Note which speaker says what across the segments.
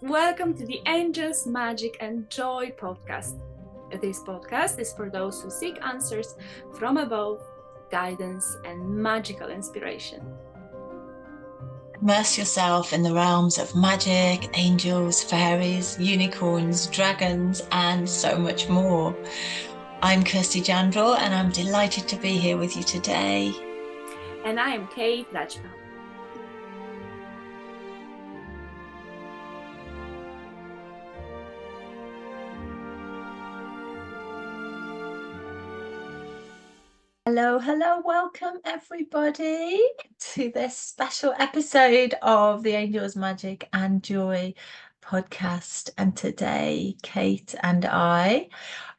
Speaker 1: Welcome to the Angels, Magic and Joy podcast. This podcast is for those who seek answers from above, guidance and magical inspiration.
Speaker 2: Immerse yourself in the realms of magic, angels, fairies, unicorns, dragons, and so much more. I'm Kirsty Jandrell, and I'm delighted to be here with you today.
Speaker 1: And I am Kate Rajpal.
Speaker 2: Hello, welcome everybody to this special episode of the Angels, Magic and Joy podcast. And today, Kate and I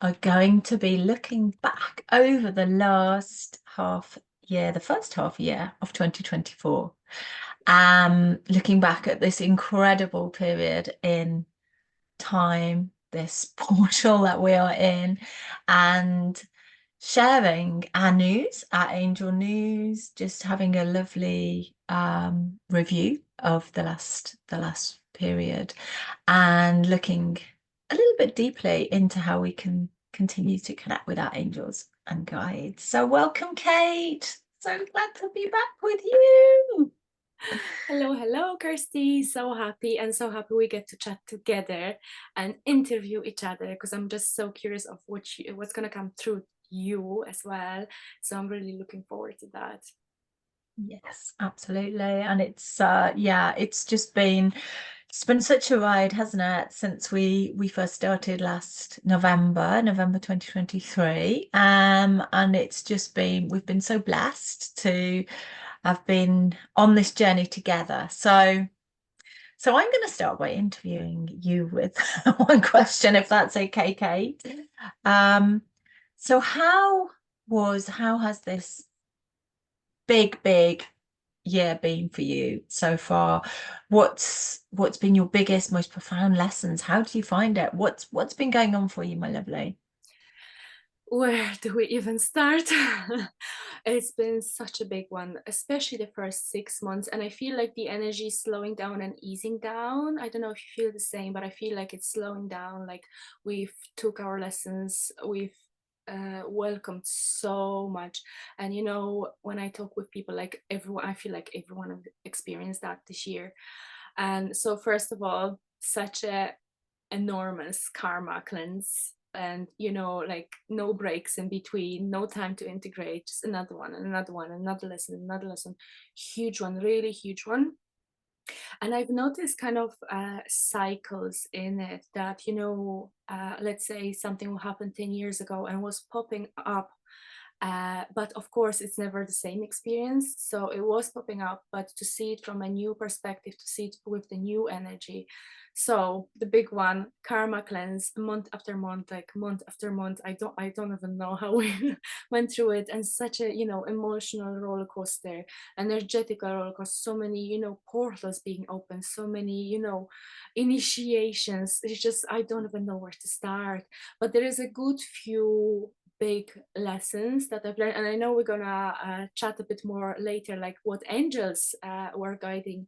Speaker 2: are going to be looking back over the last the first half year of 2024. Looking back at this incredible period in time, this portal that we are in, and sharing our news, our angel news, just having a lovely review of the last period, and looking a little bit deeply into how we can continue to connect with our angels and guides. So welcome, Kate. So glad to be back with you.
Speaker 1: Hello, Kirsty. So happy we get to chat together and interview each other, because I'm just so curious of what's going to come through you as well. So I'm really looking forward to that.
Speaker 2: Yes, absolutely. And it's been such a ride, hasn't it, since we first started last November 2023. And it's just been, we've been so blessed to have been on this journey together. So I'm going to start by interviewing you with one question, if that's okay, Kate. So how has this big year been for you so far? What's been your biggest, most profound lessons? How do you find it? What's been going on for you, my lovely?
Speaker 1: Where do we even start? It's been such a big one, especially the first 6 months, and I feel like the energy is slowing down and easing down. I don't know if you feel the same, but I feel like it's slowing down. Like we've took our lessons, we've welcomed so much. And when I talk with people, like everyone, I feel like everyone experienced that this year. And so first of all, such a enormous karma cleanse, and like no breaks in between, no time to integrate, just another one and another one, another lesson, huge one, really huge one. And I've noticed kind of cycles in it, that let's say something will happen 10 years ago and was popping up, but of course it's never the same experience. So it was popping up, but to see it from a new perspective, to see it with the new energy. So the big one, karma cleanse, month after month, like month after month. I don't even know how we went through it. And such a emotional roller coaster, energetic roller coaster, so many portals being open, so many initiations. It's just, I don't even know where to start. But there is a good few big lessons that I've learned, and I know we're gonna chat a bit more later, like what angels were guiding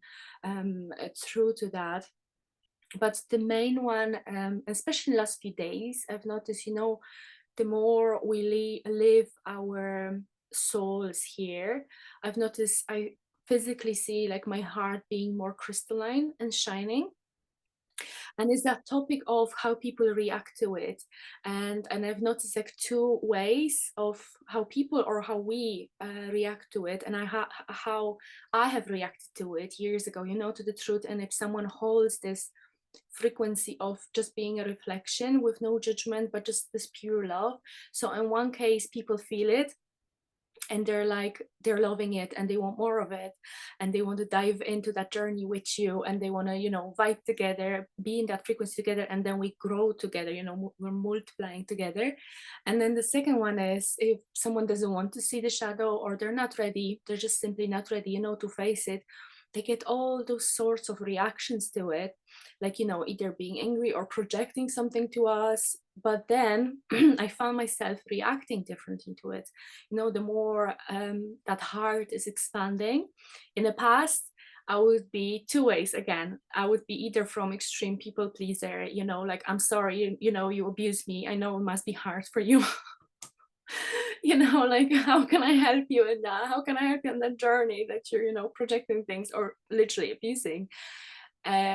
Speaker 1: through to that. But the main one, especially in the last few days, I've noticed, the more we live our souls here, I've noticed I physically see like my heart being more crystalline and shining. And it's that topic of how people react to it. And I've noticed like two ways of how people, or how we react to it, and how I have reacted to it years ago, to the truth. And if someone holds this frequency of just being a reflection with no judgment, but just this pure love. So in one case, people feel it, and they're loving it, and they want more of it, and they want to dive into that journey with you, and they want to vibe together, be in that frequency together, and then we grow together, we're multiplying together. And then the second one is, if someone doesn't want to see the shadow, or they're not ready, they're just simply not ready to face it, they get all those sorts of reactions to it, like either being angry or projecting something to us. But then I found myself reacting differently to it, the more that heart is expanding. In the past, I would be two ways again. I would be either from extreme people pleaser, like, I'm sorry, you abused me. I know it must be hard for you. Like, how can I help you in that? How can I help you in that journey that you're, projecting things or literally abusing?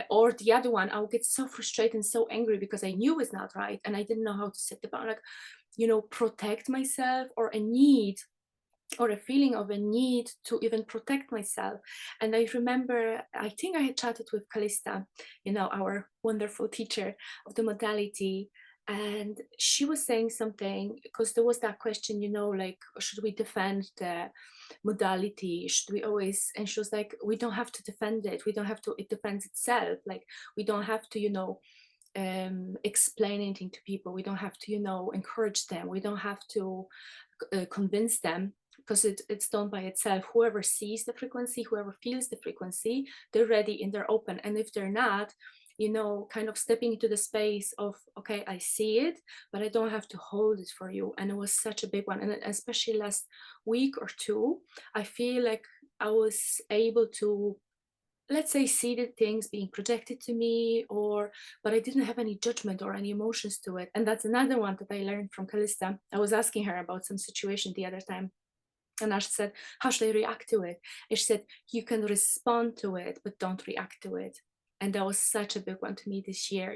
Speaker 1: Or the other one, I would get so frustrated and so angry because I knew it's not right and I didn't know how to set the bound, like, protect myself, or a need, or a feeling of a need to even protect myself. And I remember, I think I had chatted with Callista, our wonderful teacher of the modality, and she was saying something, because there was that question, like, should we defend the modality? Should we always? And she was like, we don't have to defend it. We don't have to. It defends itself. Like, we don't have to, explain anything to people. We don't have to, encourage them. We don't have to convince them, because it's done by itself. Whoever sees the frequency, whoever feels the frequency, they're ready and they're open. And if they're not, kind of stepping into the space of, okay, I see it, but I don't have to hold it for you. And it was such a big one. And especially last week or two, I feel like I was able to, let's say, see the things being projected to me, but I didn't have any judgment or any emotions to it. And that's another one that I learned from Callista. I was asking her about some situation the other time, and I said, how should I react to it? And she said, you can respond to it, but don't react to it. And that was such a big one to me this year.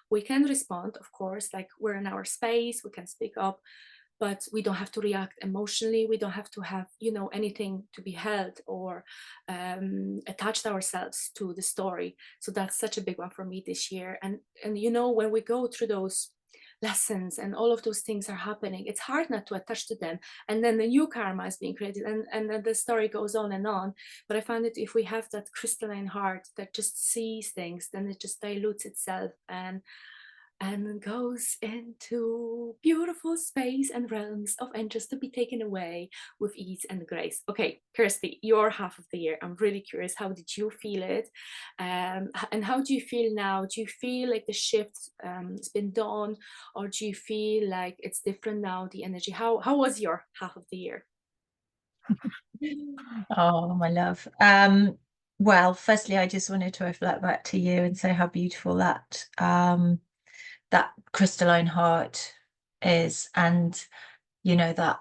Speaker 1: We can respond, of course, like, we're in our space, we can speak up, but we don't have to react emotionally. We don't have to have, anything to be held or attached ourselves to the story. So that's such a big one for me this year. And when we go through those lessons and all of those things are happening, it's hard not to attach to them. And then the new karma is being created, and then the story goes on and on. But I find that if we have that crystalline heart that just sees things, then it just dilutes itself and goes into beautiful space and realms of angels to be taken away with ease and grace. Okay, Kirsty, your half of the year. I'm really curious, how did you feel it? And how do you feel now? Do you feel like the shift has been done, or do you feel like it's different now, the energy? How was your half of the year?
Speaker 2: Oh, my love. Well, firstly, I just wanted to reflect back to you and say how beautiful that crystalline heart is, and that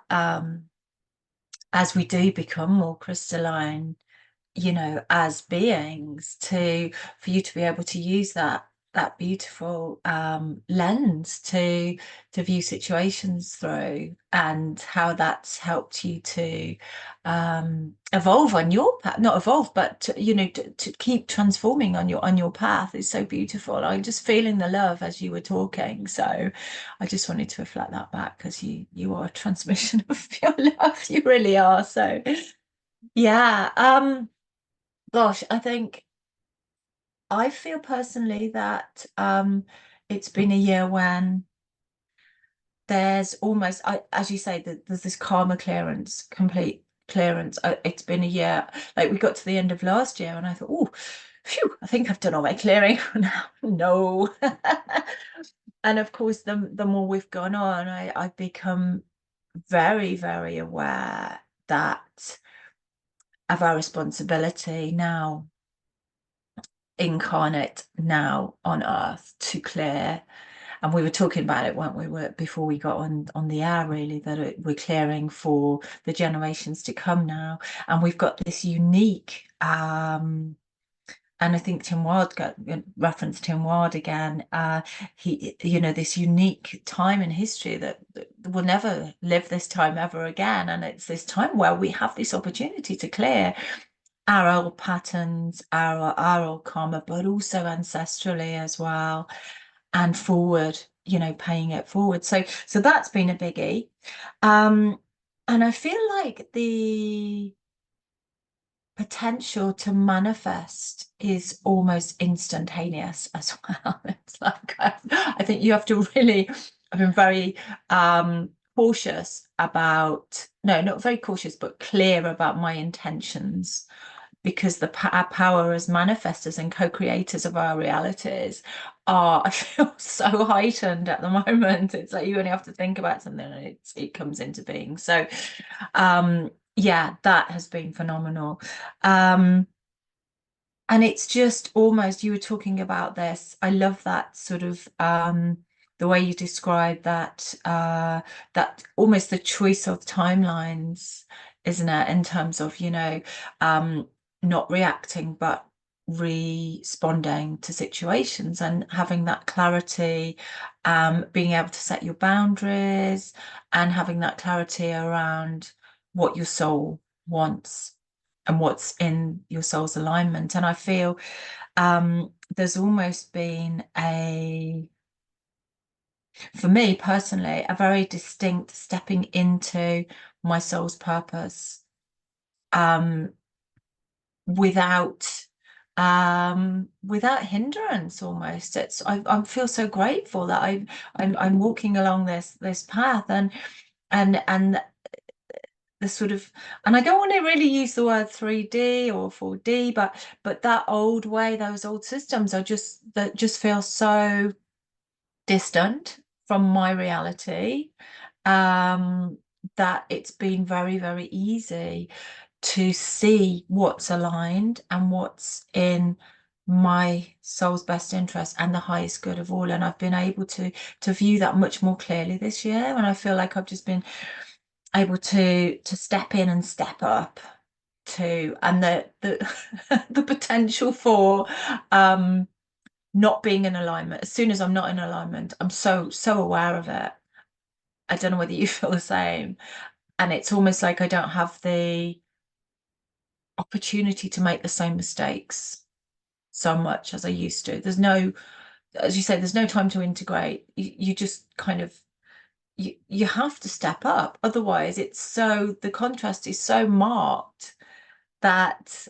Speaker 2: as we do become more crystalline, as beings, for you to be able to use that beautiful lens to view situations through, and how that's helped you to evolve on your path, not evolve, but to keep transforming on your path, is so beautiful. I'm just feeling the love as you were talking, so I just wanted to reflect that back, because you are a transmission of your love. You really are. So yeah. Gosh, I feel personally that it's been a year when there's almost, as you say, that there's this karma clearance, complete clearance. It's been a year, like, we got to the end of last year and I thought, oh, phew, I think I've done all my clearing now. No. And of course, the more we've gone on, I've become very, very aware that of our responsibility now, incarnate now on earth, to clear. And we were talking about it, weren't we, before we got on the air, really, that we're clearing for the generations to come now. And we've got this unique and I think Tim Ward referenced Tim Ward again. He, this unique time in history that we'll never live this time ever again. And it's this time where we have this opportunity to clear our old patterns, our old karma, but also ancestrally as well, and forward, paying it forward. So that's been a biggie. And I feel like the potential to manifest is almost instantaneous as well. It's like, I think you have to really, I've been very cautious about, no, not very cautious, but clear about my intentions, because our power as manifestors and co-creators of our realities I feel so heightened at the moment. It's like you only have to think about something and it comes into being. So yeah, that has been phenomenal. And it's just almost, you were talking about this. I love that sort of the way you describe that that almost the choice of timelines, isn't it? In terms of, um, not reacting, but responding to situations and having that clarity, being able to set your boundaries and having that clarity around what your soul wants and what's in your soul's alignment. And I feel there's almost been for me personally, a very distinct stepping into my soul's purpose, um, without without hindrance almost. I feel so grateful that I'm walking along this path, and the sort of, and I don't want to really use the word 3D or 4D, but that old way, those old systems are that just feel so distant from my reality, um, that it's been very, very easy to see what's aligned and what's in my soul's best interest and the highest good of all. And I've been able to view that much more clearly this year, and I feel like I've just been able to step in and step up to, and the the potential for not being in alignment. As soon as I'm not in alignment, I'm so aware of it. I don't know whether you feel the same. And it's almost like I don't have the opportunity to make the same mistakes so much as I used to. There's no, as you say, there's no time to integrate. You just kind of, you have to step up. Otherwise, the contrast is so marked that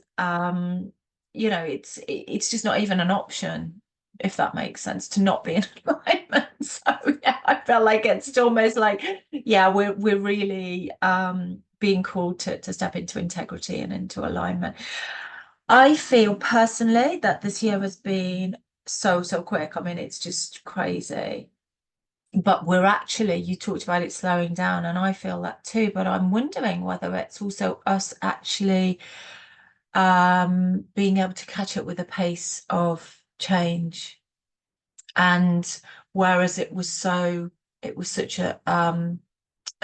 Speaker 2: it's just not even an option, if that makes sense, to not be in alignment. So yeah, I felt like it's almost like, yeah, we're really being called to step into integrity and into alignment. I feel personally that this year has been so quick. I mean, it's just crazy. But you talked about it slowing down, and I feel that too. But I'm wondering whether it's also us actually being able to catch up with the pace of change. And whereas it was such a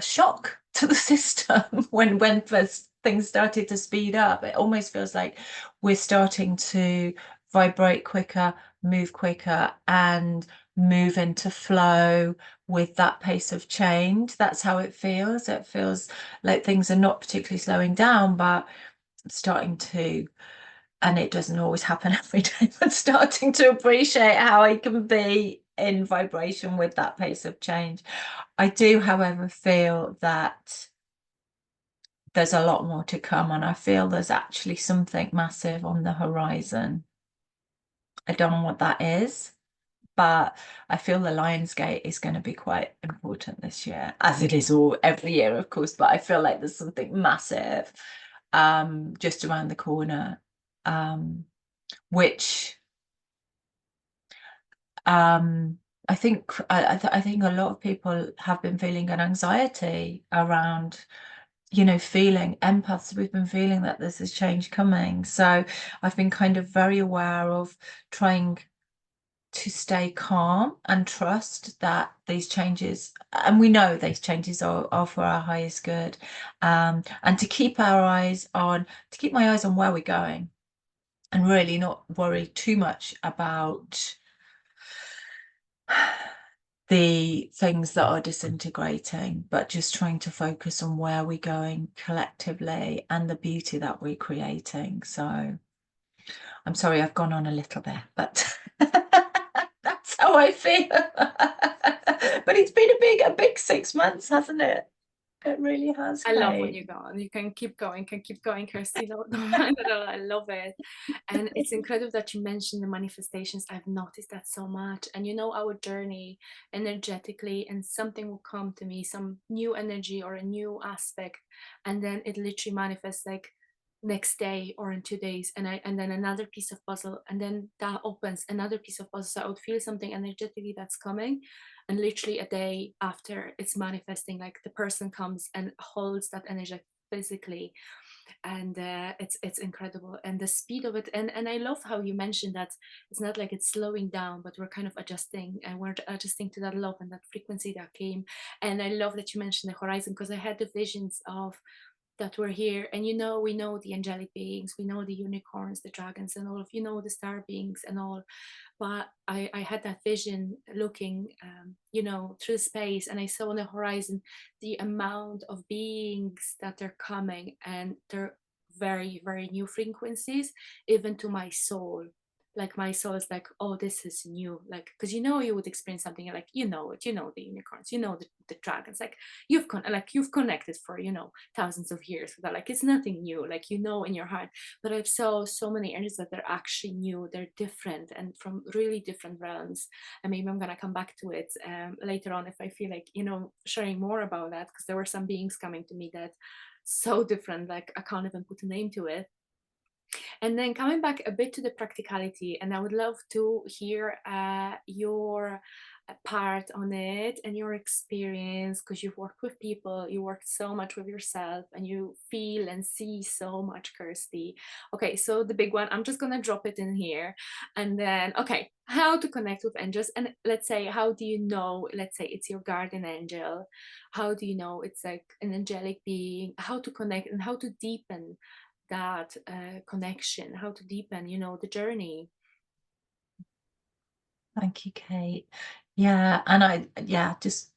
Speaker 2: shock to the system when first things started to speed up, it almost feels like we're starting to vibrate quicker, move quicker, and move into flow with that pace of change. That's how it feels. It feels like things are not particularly slowing down, but starting to, and it doesn't always happen every day, but starting to appreciate how I can be in vibration with that pace of change. I do, however, feel that there's a lot more to come, and I feel there's actually something massive on the horizon. I don't know what that is, but I feel the Lionsgate is going to be quite important this year, as it is all every year, of course. But I feel like there's something massive just around the corner, which I think I think a lot of people have been feeling an anxiety around, feeling empaths. We've been feeling that there's this change coming. So I've been kind of very aware of trying to stay calm and trust that these changes, and we know these changes are for our highest good, and to keep my eyes on where we're going, and really not worry too much about the things that are disintegrating, but just trying to focus on where we're going collectively and the beauty that we're creating. So I'm sorry I've gone on a little bit, but that's how I feel. But it's been a big 6 months, hasn't it? It really has,
Speaker 1: I love when
Speaker 2: Kate.
Speaker 1: you go on. You can keep going, Kirsty. No, no, no, I love it. And it's incredible that you mentioned the manifestations. I've noticed that so much. And our journey energetically, and something will come to me, some new energy or a new aspect, and then it literally manifests like next day or in 2 days, and then another piece of puzzle, and then that opens another piece of puzzle. So I would feel something energetically that's coming, and literally a day after it's manifesting, like the person comes and holds that physically. And it's incredible, and the speed of it. And I love how you mentioned that it's not like it's slowing down, but we're kind of adjusting, and we're adjusting to that love and that frequency that came. And I love that you mentioned the horizon, because I had the visions of that we're here. And we know the angelic beings, we know the unicorns, the dragons, and all of, the star beings and all. But I had that vision looking, through space, and I saw on the horizon the amount of beings that are coming, and they're very, very new frequencies, even to my soul. Like my soul is like, oh, this is new. Like, because you would experience something, you're like, it, the unicorns, the dragons, like you've connected for, thousands of years with that. Like it's nothing new, like in your heart. But I've saw so many areas that they're actually new, they're different, and from really different realms. And maybe I'm gonna come back to it later on if I feel like, sharing more about that, because there were some beings coming to me that so different, like I can't even put a name to it. And then coming back a bit to the practicality, and I would love to hear your part on it and your experience, because you've worked with people, you worked so much with yourself, and you feel and see so much, Kirsty. Okay, so the big one, I'm just gonna drop it in here. And then, okay, how to connect with angels. And let's say, how do you know, let's say it's your guardian angel, how do you know it's like an angelic being, how to connect and how to deepen that connection, how to deepen, the journey.
Speaker 2: Thank you, Kate. Yeah, and I just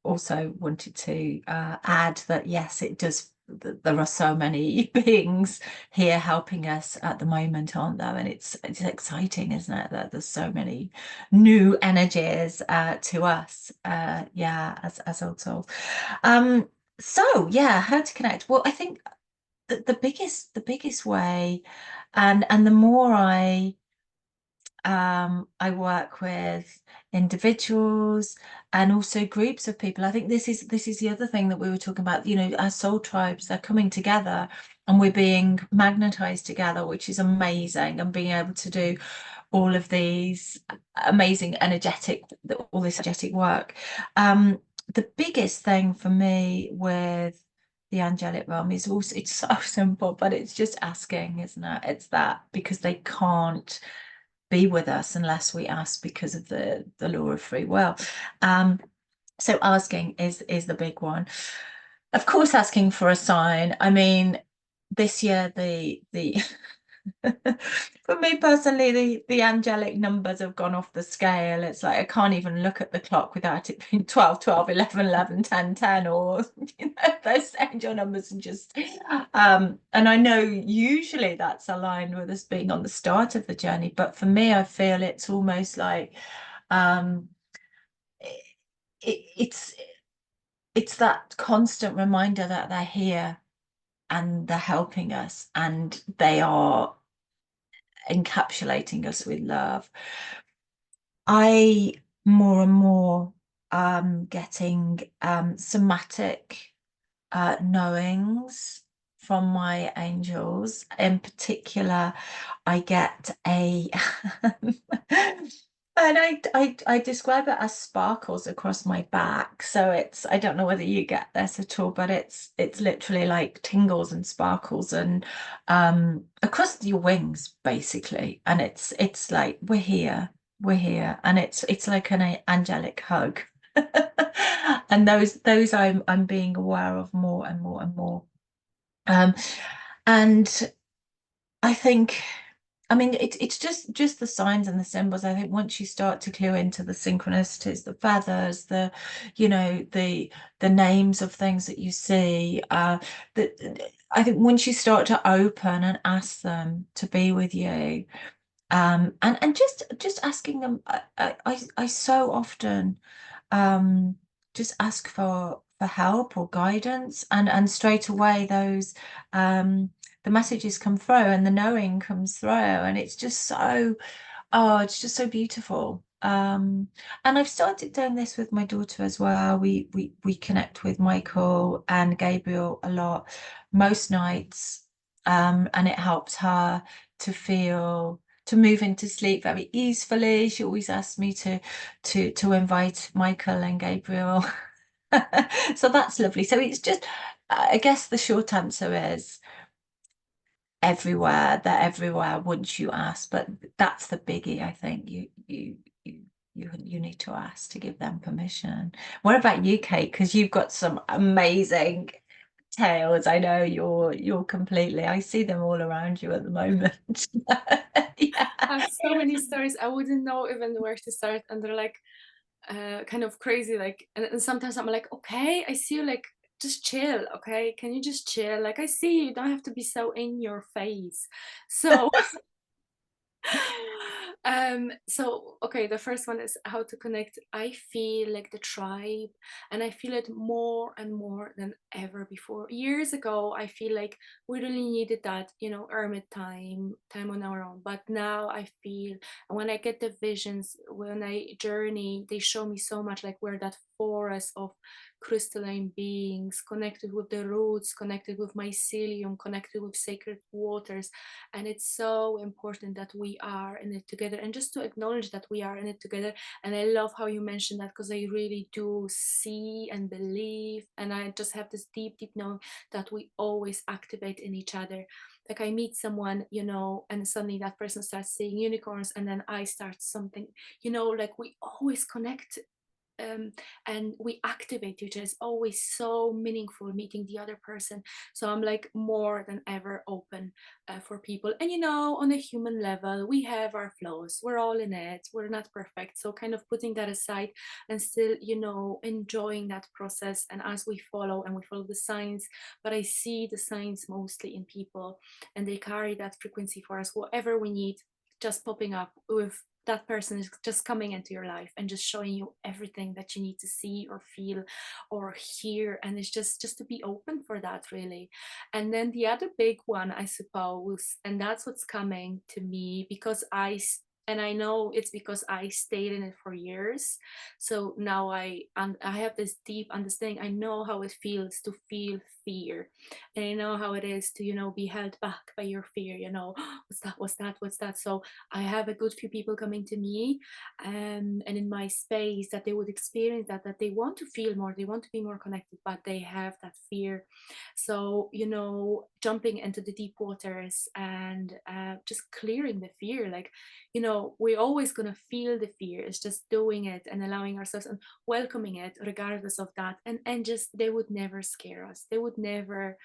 Speaker 2: also wanted to add that yes, it does. There are so many beings here helping us at the moment, aren't there? And it's exciting, isn't it? That there's so many new energies to us. Yeah, as also. So yeah, how to connect? Well, I think the biggest way, and the more I work with individuals and also groups of people. I think this is the other thing that we were talking about. Our soul tribes, they're coming together and we're being magnetized together, which is amazing. And being able to do all of these amazing all this energetic work. The biggest thing for me with the angelic realm is also, it's so simple, but it's just asking, isn't it? It's that, because they can't be with us unless we ask, because of the law of free will. So asking is the big one. Of course, asking for a sign. I mean, this year the for me personally, the angelic numbers have gone off the scale. It's like I can't even look at the clock without it being 12, 12, 11, 11, 10, 10, or those angel numbers. And just and I know usually that's aligned with us being on the start of the journey, but for me, I feel it's almost like um it's that constant reminder that they're here and they're helping us, and they are encapsulating us with love. I more and more getting somatic knowings from my angels. In particular, I get a and I describe it as sparkles across my back. So I don't know whether you get this at all, but it's literally like tingles and sparkles and across your wings basically. And it's like we're here, and it's like an angelic hug. And those I'm being aware of more and more and more. Um, and I think, I mean, it's just the signs and the symbols. I think once you start to clue into the synchronicities, the feathers, the names of things that you see, that I think once you start to open and ask them to be with you, and just asking them, I so often just ask for help or guidance, and straight away the messages come through and the knowing comes through, and it's just so beautiful. And I've started doing this with my daughter as well. We connect with Michael and Gabriel a lot most nights, and it helps her to move into sleep very easily. She always asks me to invite Michael and Gabriel. So that's lovely. So it's just I guess the short answer is everywhere. They're everywhere once you ask, but that's the biggie, I think. You need to ask to give them permission. What about you, Kate? Because you've got some amazing tales. I know you're completely, I see them all around you at the moment. Yeah.
Speaker 1: I have so many stories. I wouldn't know even where to start, and they're like kind of crazy. Like, and sometimes I'm like, okay, I see you. Like, just chill. Okay, can you just chill? Like, I see you. You don't have to be so in your face. So so okay, the first one is how to connect. I feel like the tribe, and I feel it more and more than ever before. Years ago, I feel like we really needed that, hermit time on our own. But now I feel, and when I get the visions, when I journey, they show me so much, like we're that forest of crystalline beings, connected with the roots, connected with mycelium, connected with sacred waters. And it's so important that we are in it together, and just to acknowledge that we are in it together. And I love how you mentioned that, because I really do see and believe, and I just have this deep knowing that we always activate in each other. Like, I meet someone, and suddenly that person starts seeing unicorns, and then I start something, like we always connect, um, and we activate, which is always so meaningful, meeting the other person. So I'm like more than ever open for people. And on a human level, we have our flaws. We're all in it. We're not perfect. So kind of putting that aside, and still, enjoying that process. And as we follow, and we follow the signs, but I see the signs mostly in people, and they carry that frequency for us. Whatever we need, just popping up with that person is just coming into your life and just showing you everything that you need to see or feel or hear. And it's just to be open for that, really. And then the other big one, I suppose, and that's what's coming to me, because and I know it's because I stayed in it for years. So now I have this deep understanding. I know how it feels to feel fear, and I know how it is to be held back by your fear. What's that. So I have a good few people coming to me, and in my space, that they would experience that they want to feel more, they want to be more connected, but they have that fear. So, jumping into the deep waters, and just clearing the fear. Like, we're always going to feel the fear. It's just doing it and allowing ourselves and welcoming it regardless of that. And just, they would never scare us. They would never,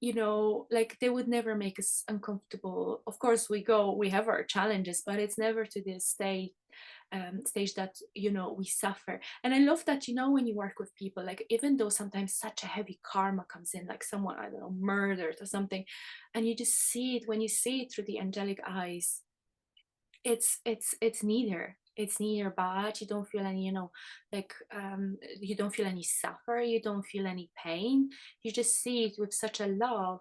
Speaker 1: like, they would never make us uncomfortable. Of course, we have our challenges, but it's never to this stage that we suffer. And I love that, when you work with people, like, even though sometimes such a heavy karma comes in, like someone, I don't know, murdered or something, and you just see it, when you see it through the angelic eyes, it's neither bad. You don't feel any, like, you don't feel any suffer, you don't feel any pain. You just see it with such a love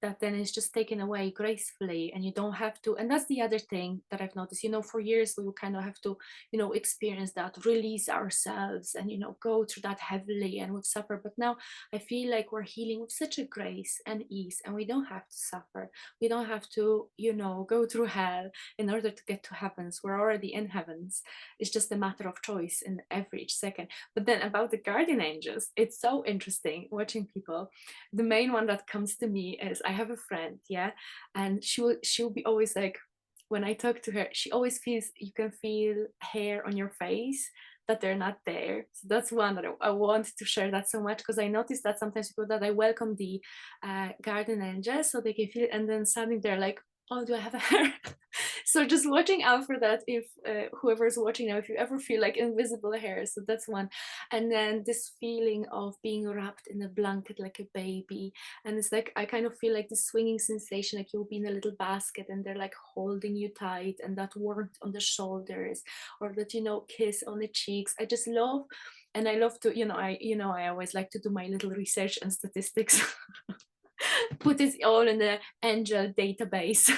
Speaker 1: that then it's just taken away gracefully, and you don't have to. And that's the other thing that I've noticed, for years we would kind of have to, experience that, release ourselves, and go through that heavily and would suffer. But now I feel like we're healing with such a grace and ease, and we don't have to suffer. We don't have to, go through hell in order to get to heavens. We're already in heavens. It's just a matter of choice in every each second. But then about the guardian angels, it's so interesting watching people. The main one that comes to me is, I have a friend, yeah, and she'll be always like, when I talk to her, she always feels, you can feel hair on your face, that they're not there. So that's one that I want to share that so much, because I noticed that sometimes people, that I welcome the guardian angels so they can feel it, and then suddenly they're like, oh, do I have a hair? So just watching out for that, if whoever's watching now, if you ever feel like invisible hair. So that's one. And then this feeling of being wrapped in a blanket like a baby, and it's like, I kind of feel like this swinging sensation, like you'll be in a little basket and they're like holding you tight, and that warmth on the shoulders, or that, kiss on the cheeks. I just love. And I love to, I always like to do my little research and statistics, put it all in the angel database.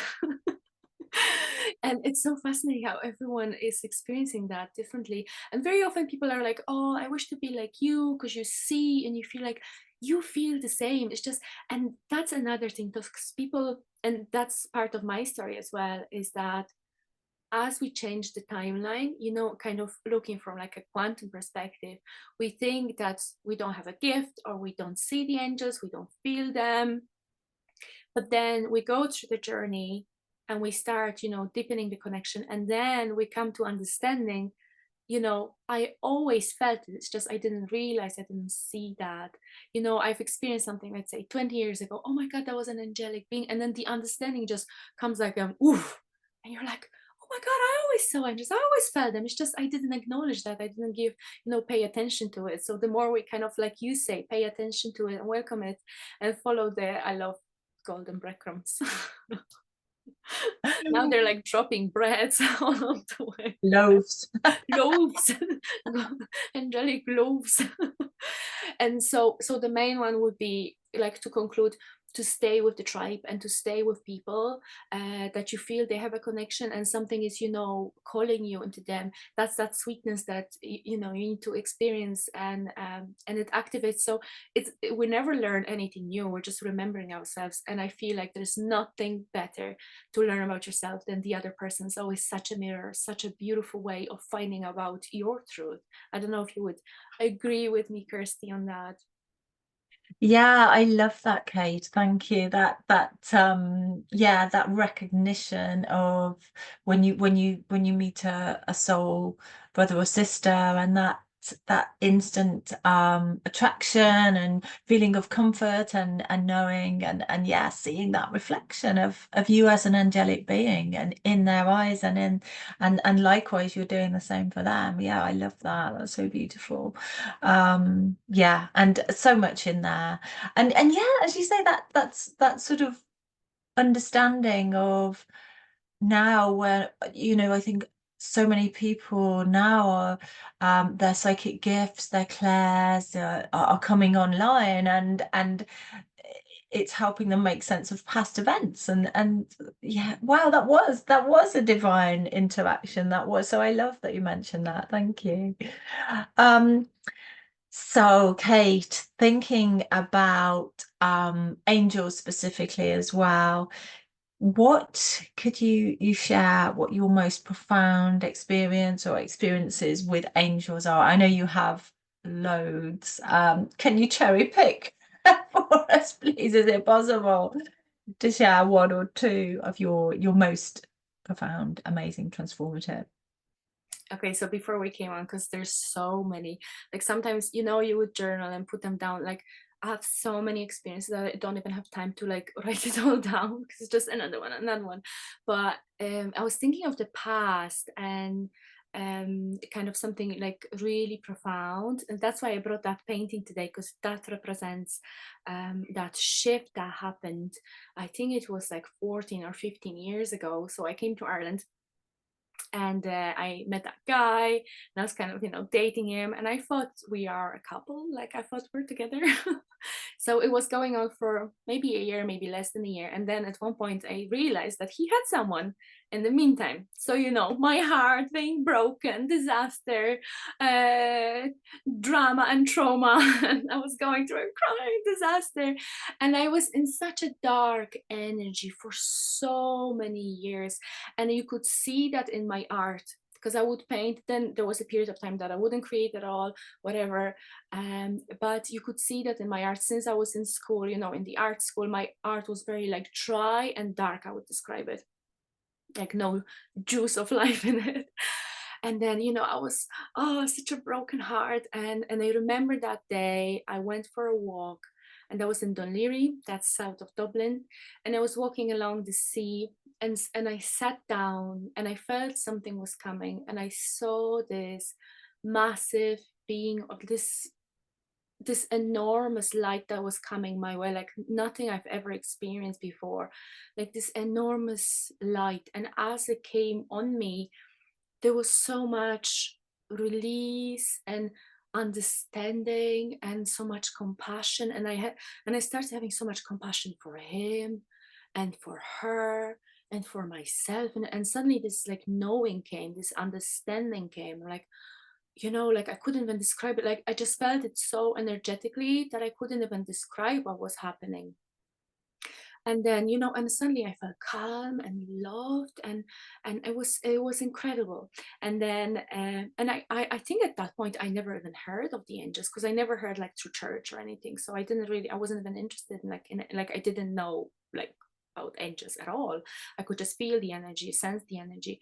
Speaker 1: And it's so fascinating how everyone is experiencing that differently. And very often people are like, oh, I wish to be like you, because you see and you feel like you feel the same. It's just, and that's another thing, because people, and that's part of my story as well, is that as we change the timeline, kind of looking from like a quantum perspective, we think that we don't have a gift, or we don't see the angels, we don't feel them. But then we go through the journey and we start, deepening the connection. And then we come to understanding, I always felt it. It's just I didn't realize, I didn't see that. I've experienced something, let's say 20 years ago. Oh my God, that was an angelic being. And then the understanding just comes like, oof. And you're like, oh my God, I always saw angels. I always felt them. It's just I didn't acknowledge that. I didn't give, pay attention to it. So the more we kind of, like you say, pay attention to it and welcome it and follow I love golden breadcrumbs. Now they're like dropping breads all of the way.
Speaker 2: Loaves.
Speaker 1: Loaves, angelic loaves. And so the main one would be, like, to conclude, to stay with the tribe and to stay with people that you feel they have a connection, and something is, calling you into them. That's that sweetness that you need to experience, and it activates. So we never learn anything new, we're just remembering ourselves. And I feel like there's nothing better to learn about yourself than the other person. Is always such a mirror, such a beautiful way of finding about your truth. I don't know if you would agree with me, Kirsty, on that.
Speaker 2: Yeah, I love that, Kate. Thank you. Yeah, that recognition of when you meet a soul brother or sister, and that instant attraction and feeling of comfort and knowing, and yeah, seeing that reflection of you as an angelic being and in their eyes, and likewise you're doing the same for them. Yeah, I love that. That's so beautiful. Yeah, and so much in there. And yeah, as you say, that's that sort of understanding of now, where I think so many people now are, their psychic gifts, their clairs, are coming online, and it's helping them make sense of past events. And yeah, wow, that was a divine interaction. That was, so I love that you mentioned that. Thank you. um so, Kate, thinking about angels specifically as well, what could you share what your most profound experience or experiences with angels are? I know you have loads. Can you cherry pick for us, please? Is it possible to share one or two of your most profound, amazing, transformative?
Speaker 1: Okay, so before we came on, because there's so many, like sometimes, you would journal and put them down. Like, I have so many experiences that I don't even have time to like write it all down, because it's just another one, another one. But I was thinking of the past, and kind of something like really profound. And that's why I brought that painting today, because that represents that shift that happened. I think it was like 14 or 15 years ago. So I came to Ireland, and I met that guy, and I was kind of, dating him, and I thought we are a couple, like I thought we're together. So it was going on for maybe a year, maybe less than a year, and then at one point I realized that he had someone in the meantime. So, my heart being broken, disaster, uh, drama and trauma, and I was going through a crying disaster, and I was in such a dark energy for so many years. And you could see that in my art, because I would paint. Then there was a period of time that I wouldn't create at all, whatever. But you could see that in my art since I was in school. In the art school, my art was very like dry and dark, I would describe it, like no juice of life in it. And then, I was, such a broken heart. And I remember that day I went for a walk, and that was in Dunleary, that's south of Dublin. And I was walking along the sea, and I sat down, and I felt something was coming, and I saw this massive being of this enormous light that was coming my way, like nothing I've ever experienced before, like this enormous light. And as it came on me, there was so much release and understanding and so much compassion. And I started having so much compassion for him and for her and for myself. And suddenly this like knowing came, this understanding came, like, like I couldn't even describe it. Like I just felt it so energetically that I couldn't even describe what was happening. And then, and suddenly I felt calm and loved, and it was incredible. And then and I think at that point I never even heard of the angels, because I never heard like through church or anything. So I wasn't even interested in like I didn't know like about angels at all. I could just feel the energy, sense the energy.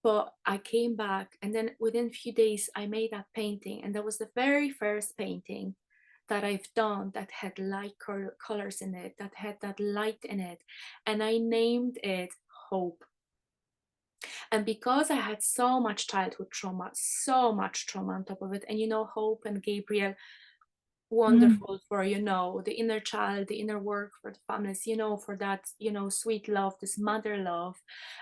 Speaker 1: But I came back, and then within a few days I made that painting, and that was the very first painting that I've done that had light colors in it, that had that light in it, and I named it Hope. And because I had so much childhood trauma, so much trauma on top of it, and Hope and Gabriel,
Speaker 2: Mm.
Speaker 1: wonderful for the inner child, the inner work for the families, for that sweet love, this mother love.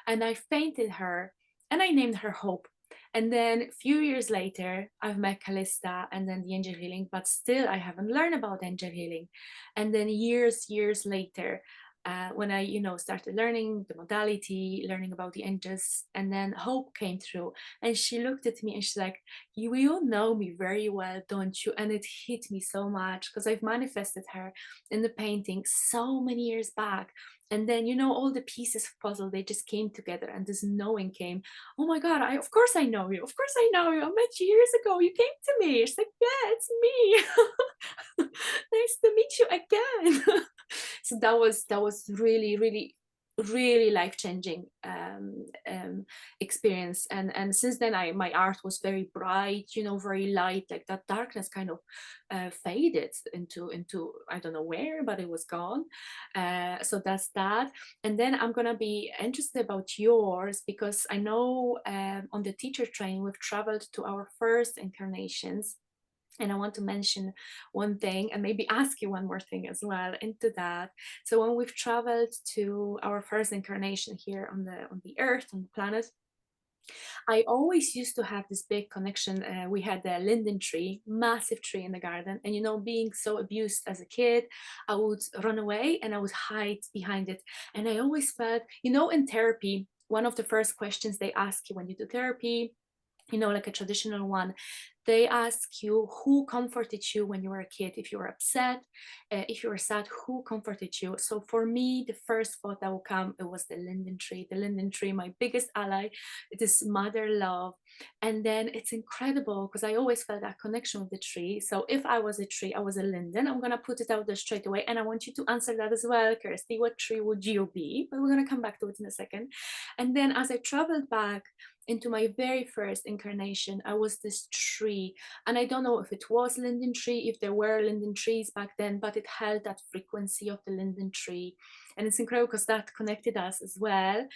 Speaker 1: And I painted her, and I named her Hope. And then a few years later I've met Callista and then the angel healing, but still I haven't learned about angel healing. And then years later, when I started learning the modality, learning about the angels, and then Hope came through, and she looked at me and she's like, you all know me very well, don't you? And it hit me so much because I've manifested her in the painting so many years back. And then, all the pieces of puzzle, they just came together, and this knowing came. Oh my God, of course I know you. Of course I know you. I met you years ago. You came to me. It's like, yeah, it's me. Nice to meet you again. So that was really, really, really life-changing experience. And since then, my art was very bright, very light. Like that darkness kind of faded into I don't know where, but it was gone. So that's that. And then I'm gonna be interested about yours, because I know on the teacher training we've traveled to our first incarnations. And I want to mention one thing, and maybe ask you one more thing as well into that. So when we've traveled to our first incarnation here on the earth, on the planet, I always used to have this big connection. We had a linden tree, massive tree in the garden. And, being so abused as a kid, I would run away and I would hide behind it. And I always felt, in therapy, one of the first questions they ask you when you do therapy, like a traditional one, they ask you who comforted you when you were a kid. If you were upset, if you were sad, who comforted you? So for me, the first thought that would come, it was the linden tree. The linden tree, my biggest ally, it is mother love. And then it's incredible because I always felt that connection with the tree. So if I was a tree, I was a linden. I'm gonna put it out there straight away, and I want you to answer that as well, Kirsty. What tree would you be? But we're gonna come back to it in a second. And then as I traveled back into my very first incarnation, I was this tree. And I don't know if it was linden tree, if there were linden trees back then, but it held that frequency of the linden tree. And it's incredible because that connected us as well.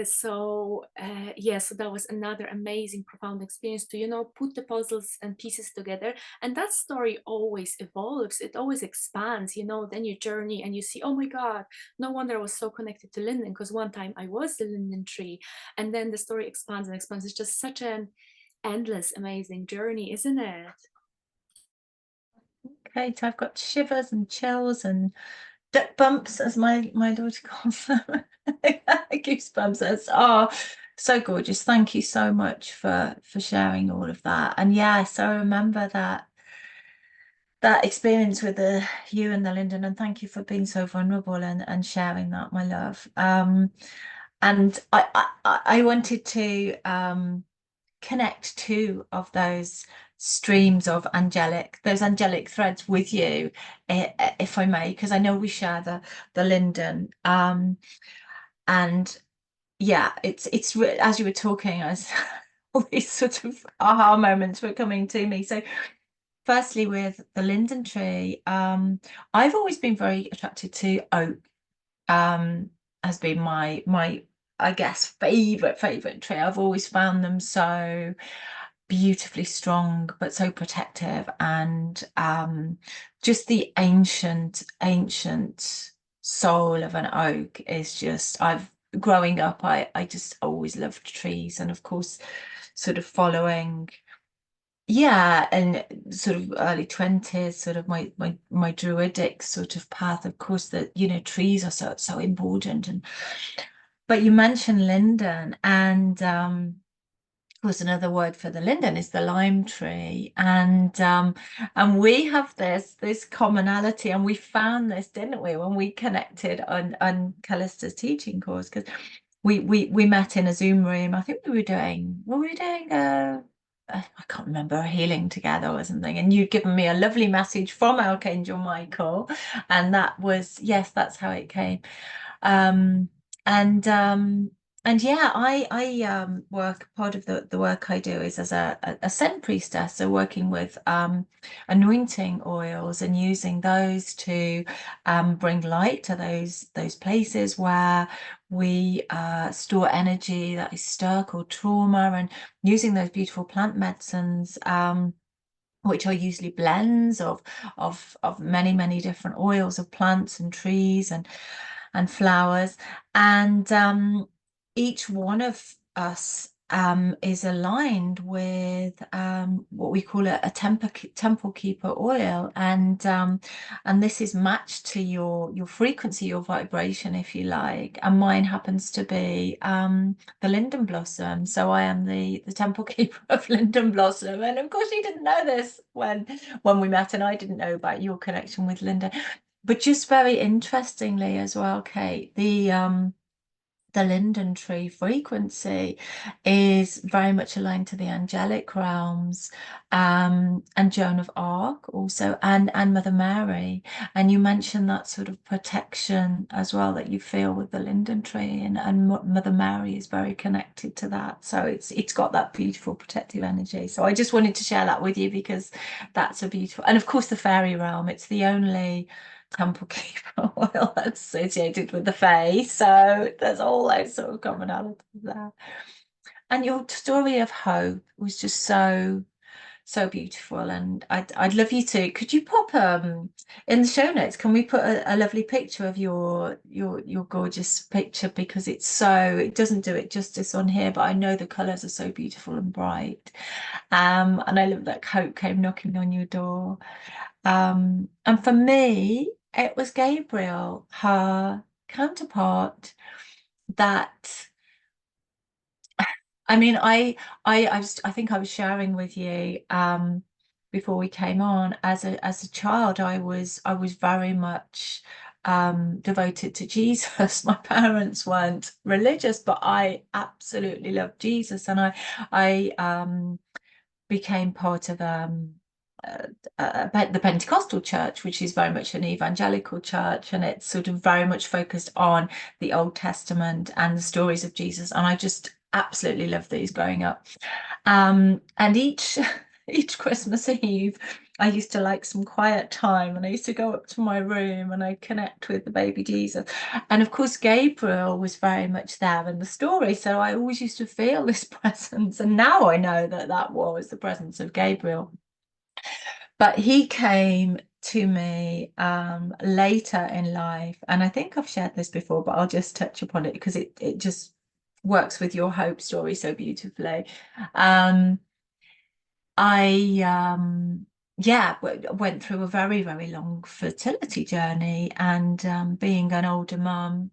Speaker 1: So that was another amazing, profound experience to, put the puzzles and pieces together. And that story always evolves, it always expands, then you journey and you see, oh my God, no wonder I was so connected to linden, because one time I was the linden tree. And then the story expands and expands. It's just such an endless, amazing journey, isn't it?
Speaker 2: Kate, I've got shivers and chills and duck bumps, as my daughter calls them. Goosebumps. That's so gorgeous. Thank you so much for sharing all of that. And yes, I remember that experience with the you and the Linden, and thank you for being so vulnerable and sharing that, my love. And I wanted to connect two of those streams of those angelic threads with you, if I may, because I know we share the Linden. And yeah, it's as you were talking, as all these sort of aha moments were coming to me. So firstly, with the linden tree, I've always been very attracted to oak. Has been my I guess favorite tree. I've always found them so beautifully strong, but so protective, and just the ancient soul of an oak is just. I've growing up, I just always loved trees, and of course, sort of following. Yeah, and sort of early 20s, sort of my druidic sort of path, of course, that trees are so important. And but you mentioned linden, and of course, another word for the linden is the lime tree, and we have this commonality, and we found this, didn't we, when we connected on Callista's teaching course, because we met in a Zoom room. I think we were doing I can't remember, a healing together or something, and you'd given me a lovely message from Archangel Michael, and that was, yes, that's how it came. Um, and and yeah, I work, part of the work I do is as a scent priestess, so working with anointing oils and using those to bring light to those places where we store energy that is stuck or trauma, and using those beautiful plant medicines, which are usually blends of many different oils of plants and trees and flowers, and each one of us is aligned with what we call a temple keeper oil, and this is matched to your frequency, your vibration, if you like. And mine happens to be the linden blossom, so I am the temple keeper of linden blossom. And of course, you didn't know this when we met, and I didn't know about your connection with linden. But just very interestingly as well, Kate, the linden tree frequency is very much aligned to the angelic realms, and Joan of Arc also, and Mother Mary. And you mentioned that sort of protection as well that you feel with the linden tree, and Mother Mary is very connected to that. So it's got that beautiful protective energy. So I just wanted to share that with you, because that's a beautiful, and of course the fairy realm, it's the only temple keeper oil that's associated with the fae, so there's all those sort of commonalities there. And your story of hope was just so beautiful, and I'd love you to, could you pop in the show notes, can we put a lovely picture of your gorgeous picture, because it doesn't do it justice on here, but I know the colors are so beautiful and bright, and I love that hope came knocking on your door. And for me, it was Gabriel, her counterpart. That, I mean, I think I was sharing with you before we came on. As a child, I was very much devoted to Jesus. My parents weren't religious, but I absolutely loved Jesus, and I became part of the Pentecostal church, which is very much an evangelical church, and it's sort of very much focused on the Old Testament and the stories of Jesus. And I just absolutely loved these growing up. And each Christmas Eve, I used to like some quiet time, and I used to go up to my room and I'd connect with the baby Jesus. And of course, Gabriel was very much there in the story. So I always used to feel this presence. And now I know that that was the presence of Gabriel. But he came to me later in life. And I think I've shared this before, but I'll just touch upon it because it just works with your hope story so beautifully. Um, I yeah, went through a very long fertility journey, and being an older mum,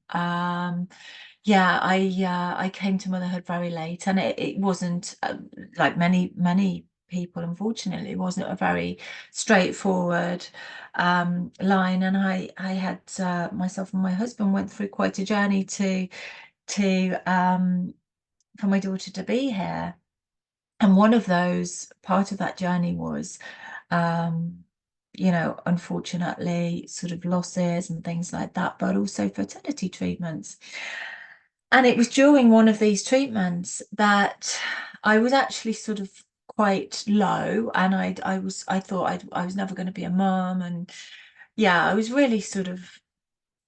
Speaker 2: yeah, I came to motherhood very late, and it wasn't like many people, unfortunately, it wasn't a very straightforward line. And I had myself and my husband went through quite a journey to for my daughter to be here. And one of those, part of that journey was, um, unfortunately, sort of losses and things like that, but also fertility treatments. And it was during one of these treatments that I was actually sort of quite low, and I thought I was never going to be a mum, and yeah, I was really sort of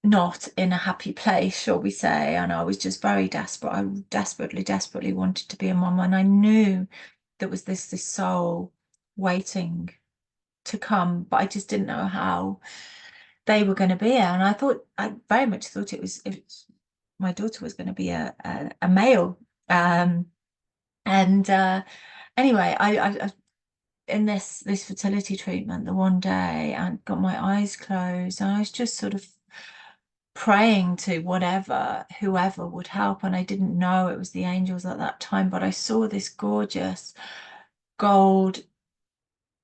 Speaker 2: not in a happy place, shall we say, and I was just very desperate. I desperately wanted to be a mum, and I knew there was this soul waiting to come, but I just didn't know how they were going to be. And I very much thought my daughter was going to be a male. And anyway, I in this fertility treatment, the one day, I got my eyes closed, and I was just sort of praying to whoever would help. And I didn't know it was the angels at that time, but I saw this gorgeous gold,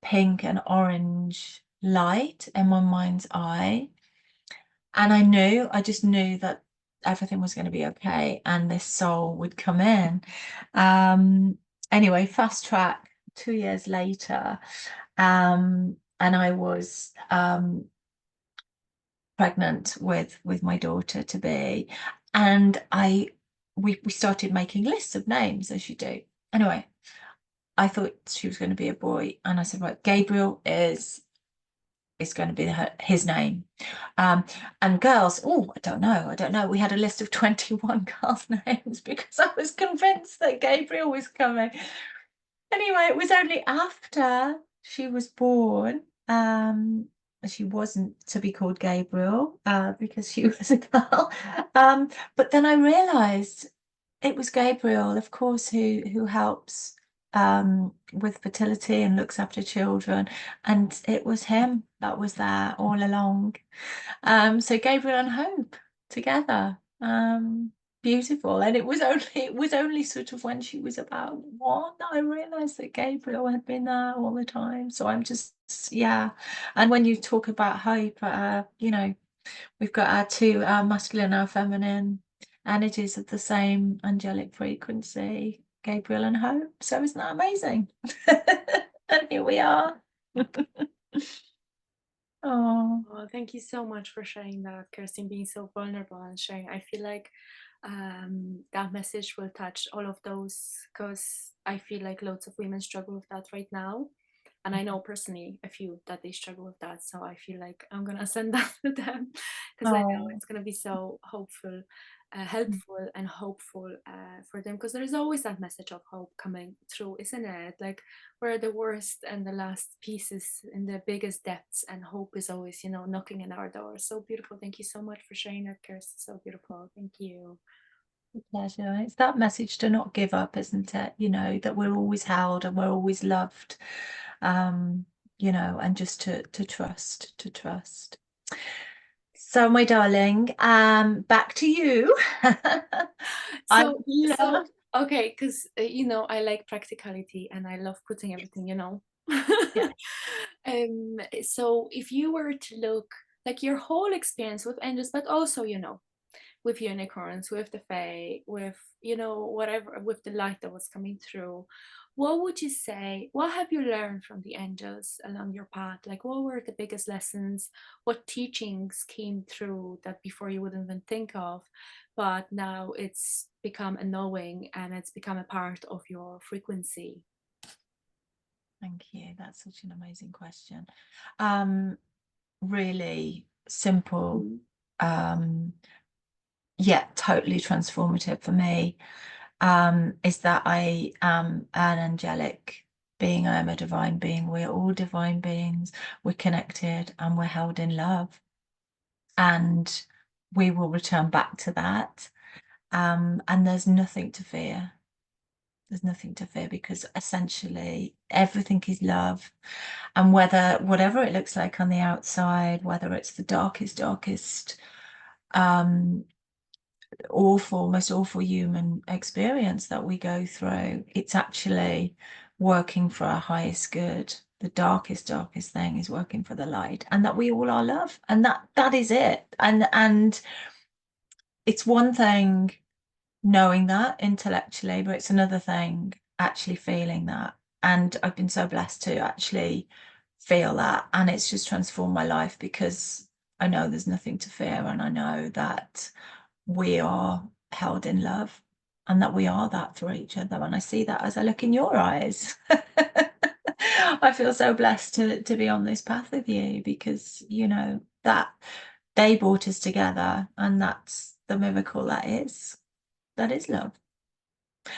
Speaker 2: pink and orange light in my mind's eye. And I just knew that everything was going to be okay and this soul would come in. Um, anyway, fast track 2 years later, and I was pregnant with my daughter to be, and we started making lists of names as you do. Anyway, I thought she was going to be a boy, and I said, right, Gabriel is going to be his name. And girls, oh, I don't know. We had a list of 21 girls' names because I was convinced that Gabriel was coming. Anyway, it was only after she was born. She wasn't to be called Gabriel because she was a girl. But then I realized it was Gabriel, of course, who helps with fertility and looks after children. And it was him that was there all along. So Gabriel and Hope together. Beautiful. And it was only sort of when she was about one that I realized that Gabriel had been there all the time. So I'm just, yeah. And when you talk about hope, we've got our two, our masculine, our feminine energies of the same angelic frequency, Gabriel and Hope. So isn't that amazing? And here we are. Oh,
Speaker 1: Oh, thank you so much for sharing that, Kirsty, being so vulnerable and sharing. I feel like that message will touch all of those because I feel like loads of women struggle with that right now. And I know personally a few that they struggle with that. So I feel like I'm going to send that to them because I know
Speaker 2: oh.
Speaker 1: it's going to be so helpful and hopeful for them because there is always that message of hope coming through, isn't it? Like we're the worst and the last pieces in the biggest depths, and hope is always, knocking in our door. So beautiful. Thank you so much for sharing that, Kirsty. So beautiful. Thank you.
Speaker 2: Pleasure. It's that message to not give up, isn't it? That we're always held and we're always loved. Um, and just to trust. So, my darling, back to you. I
Speaker 1: So,
Speaker 2: love,
Speaker 1: okay, because I like practicality and I love putting everything.
Speaker 2: yeah.
Speaker 1: So if you were to look like your whole experience with angels, but also, with unicorns, with the fae, with, whatever, with the light that was coming through, what would you say? What have you learned from the angels along your path? Like, what were the biggest lessons? What teachings came through that before you wouldn't even think of, but now it's become a knowing and it's become a part of your frequency?
Speaker 2: Thank you. That's such an amazing question. Um, Really simple, um, yet totally transformative for me. Is that I am an angelic being, I am a divine being. We're all divine beings, we're connected and we're held in love. And we will return back to that. And there's nothing to fear. There's nothing to fear because essentially everything is love. And whatever it looks like on the outside, whether it's the darkest, um, most awful human experience that we go through, it's actually working for our highest good. The darkest thing is working for the light, and that we all are love, and that is it. And it's one thing knowing that intellectually, but it's another thing actually feeling that. And I've been so blessed to actually feel that, and it's just transformed my life because I know there's nothing to fear, and I know that we are held in love and that we are that for each other. And I see that as I look in your eyes. I feel so blessed to be on this path with you because that they brought us together, and that's the miracle that is love.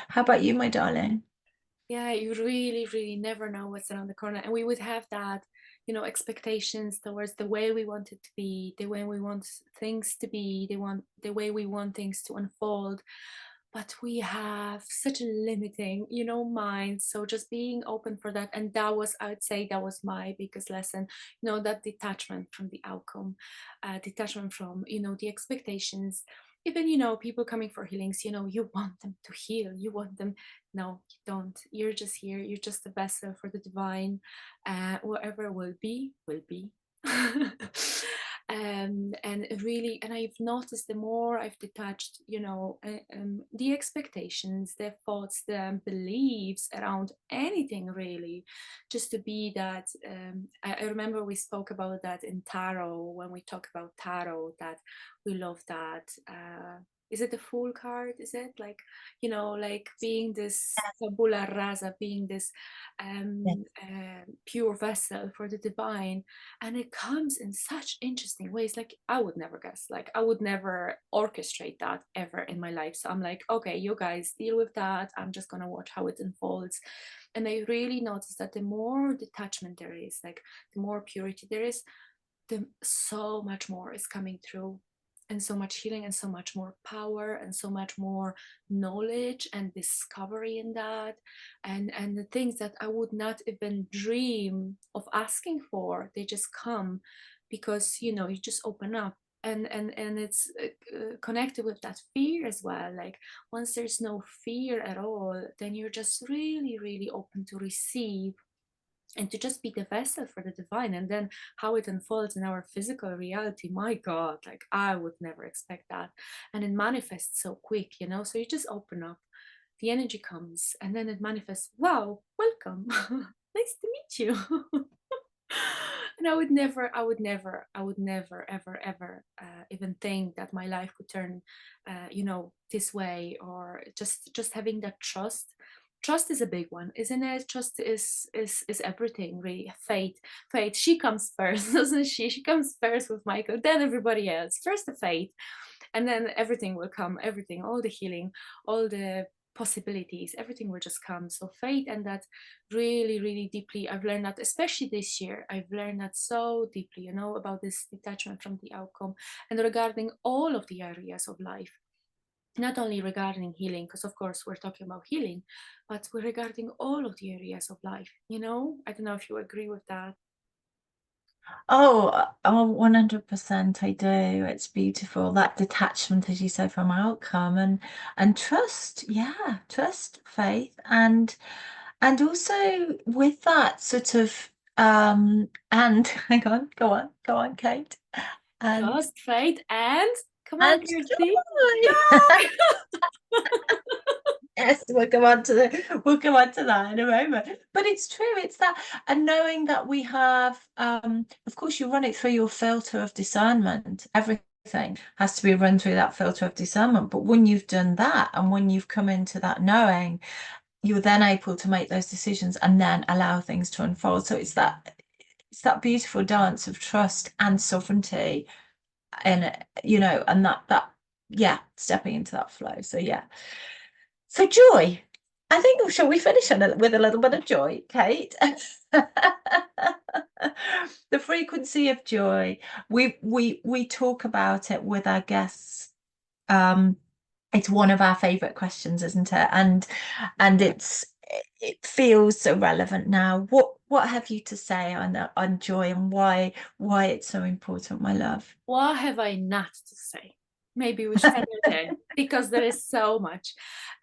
Speaker 2: How about you, my darling?
Speaker 1: Yeah, you really, really never know what's around the corner. And we would have that, expectations towards the way we want it to be, the way we want things to be, the way we want things to unfold. but we have such a limiting, mind. So just being open for that. And that was, I would say, that was my biggest lesson, that detachment from the outcome, detachment from, the expectations. Even, people coming for healings, you want them to heal. You want them. No, you don't. You're just here. You're just a vessel for the divine. Whatever will be, will be. And really, and I've noticed the more I've detached, the expectations, the thoughts, the beliefs around anything really, just to be that. I remember we spoke about that in tarot, when we talk about tarot, that we love that. Is it the Fool card? Is it like, like being this tabula rasa, being this pure vessel for the divine? And it comes in such interesting ways. Like, I would never guess, like I would never orchestrate that ever in my life. So I'm like, okay, you guys deal with that. I'm just gonna watch how it unfolds. And I really noticed that the more detachment there is, like the more purity there is, the so much more is coming through, and so much healing, and so much more power, and so much more knowledge and discovery in that. And the things that I would not even dream of asking for, they just come, because you just open up. And it's connected with that fear as well. Like, once there's no fear at all, then you're just really, really open to receive, and to just be the vessel for the divine. And then how it unfolds in our physical reality, my god, like I would never expect that. And it manifests so quick, so you just open up, the energy comes, and then it manifests. Wow, welcome. Nice to meet you. And I would never ever even think that my life could turn this way. Or just having that trust is a big one, isn't it? Trust is everything, really. Faith, she comes first. Doesn't she comes first with Michael, then everybody else. First the faith, and then everything will come. Everything, all the healing, all the possibilities, everything will just come. So faith, and that really, really deeply, I've learned that, especially this year, I've learned that so deeply, about this detachment from the outcome, and regarding all of the areas of life. Not only regarding healing, because of course we're talking about healing, but we're regarding all of the areas of life. I don't know if you agree with that.
Speaker 2: Oh, 100% I do. It's beautiful. That detachment, as you say, from outcome and trust. Yeah, trust, faith, and also with that sort of and hang on, go on, Kate. And
Speaker 1: Trust, faith, and come on,
Speaker 2: and
Speaker 1: Kirsty.
Speaker 2: joy.
Speaker 1: Joy.
Speaker 2: Yes, we'll come on to that in a moment. But it's true, it's that, and knowing that we have, of course, you run it through your filter of discernment. Everything has to be run through that filter of discernment. But when you've done that, and when you've come into that knowing, you're then able to make those decisions and then allow things to unfold. So it's that beautiful dance of trust and sovereignty, and and that yeah, stepping into that flow. So yeah. So joy. I think shall we finish with a little bit of joy, Kate? The frequency of joy. We talk about it with our guests. It's one of our favorite questions, isn't it? And it feels so relevant now. What have you to say on joy, and why it's so important, my love?
Speaker 1: What have I not to say? Maybe we start there, because there is so much.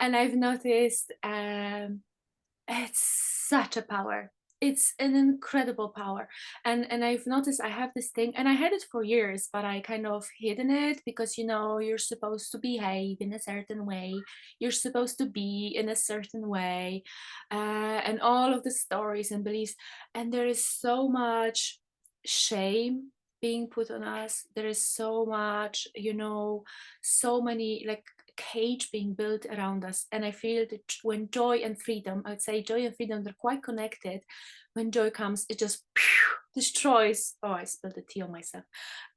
Speaker 1: And I've noticed, it's such a power. It's an incredible power. And I've noticed I have this thing, and I had it for years, but I kind of hidden it, because you're supposed to behave in a certain way. You're supposed to be in a certain way, and all of the stories and beliefs. And there is so much shame being put on us. There is so much, so many, like, cage being built around us. And I feel that when joy and freedom, I would say joy and freedom, they're quite connected. When joy comes, it just destroys. Oh, I spilled the tea on myself.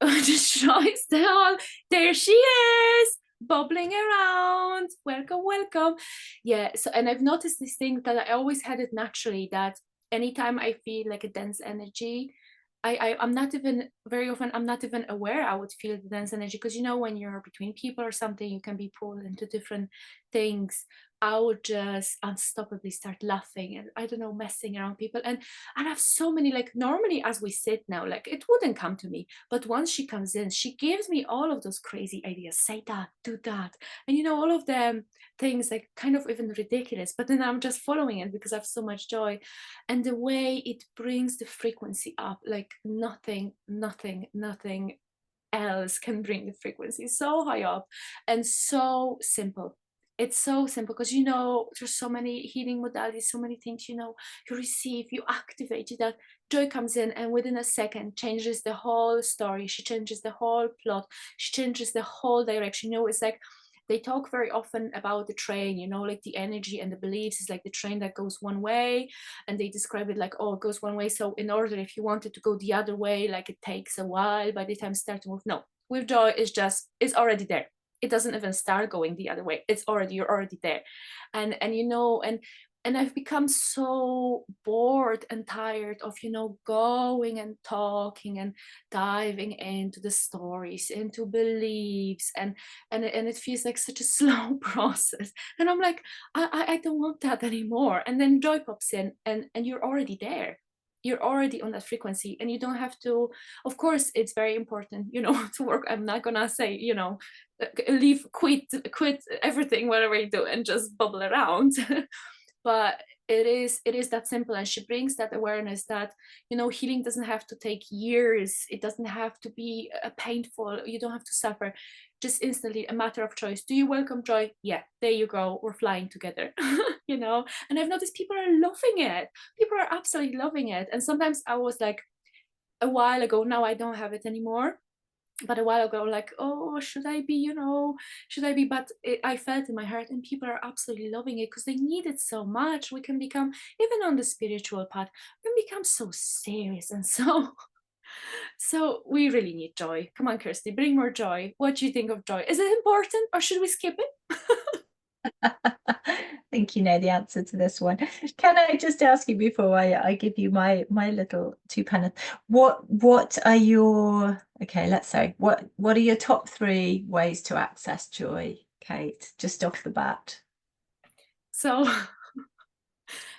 Speaker 1: Destroys the whole. There she is, bubbling around. Welcome, welcome. Yeah. So, and I've noticed this thing that I always had it naturally, that anytime I feel like a dense energy, I'm not even very often, I'm not even aware I would feel the dance energy, because you know when you're between people or something, you can be pulled into different things. I would just unstoppably start laughing and, I don't know, messing around people. And I have so many, like, normally as we sit now, like, it wouldn't come to me. But once she comes in, she gives me all of those crazy ideas. Say that, do that. And you know, all of them things like kind of even ridiculous. But then I'm just following it because I have so much joy. And the way it brings the frequency up, like nothing else can bring the frequency so high up, and so simple. It's so simple because, you know, there's so many healing modalities, so many things, you know, you receive, you activate, you, that joy comes in and within a second changes the whole story. She changes the whole plot. She changes the whole direction. You know, it's like they talk very often about the train, you know, like the energy and the beliefs is like the train that goes one way, and they describe it like, oh, it goes one way, so in order, if you wanted to go the other way, like it takes a while by the time you start to move. No, with joy is just, it's already there. It doesn't even start going the other way. It's already, you're already there. And you know, and I've become so bored and tired of, you know, going and talking and diving into the stories, into beliefs, and it feels like such a slow process. And I'm like, I don't want that anymore. And then joy pops in, and you're already there. You're already on that frequency, and you don't have to. Of course, it's very important, you know, to work. I'm not gonna say, you know, leave, quit everything, whatever you do, and just bubble around. But it is that simple, and she brings that awareness that, you know, healing doesn't have to take years. It doesn't have to be painful. You don't have to suffer. Just instantly, a matter of choice. Do you welcome joy? Yeah, there you go, we're flying together. You know, and I've noticed people are loving it. People are absolutely loving it. And sometimes I was like, a while ago, now I don't have it anymore, but a while ago, like, oh, should I be, you know, should I be? But I felt in my heart, and people are absolutely loving it because they need it so much. We can become, even on the spiritual path, we can become so serious and so, so we really need joy. Come on, Kirsty, bring more joy. What do you think of joy? Is it important, or should we skip it?
Speaker 2: I think you know the answer to this one. Can I just ask you before I give you my little two penneth? What are your, okay, let's say what are your top three ways to access joy, Kate, just off the bat?
Speaker 1: So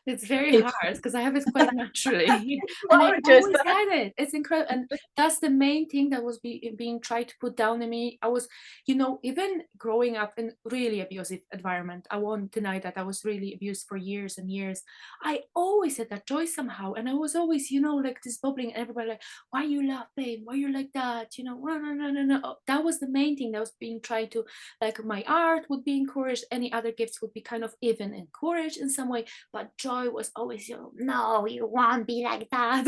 Speaker 1: it's very
Speaker 2: It's
Speaker 1: hard because I have it quite naturally, and I
Speaker 2: gorgeous.
Speaker 1: always had it. It's incredible, and that's the main thing that was being tried to put down in me. I was, you know, even growing up in really abusive environment. I won't deny that I was really abused for years and years. I always had that joy somehow, and I was always, you know, like this bubbling. And everybody like, why you laughing? Why you like that? You know, no, no, no, no, no. That was the main thing that was being tried to, like, my art would be encouraged. Any other gifts would be kind of even encouraged in some way, but joy was always, you know, no, you won't be like that.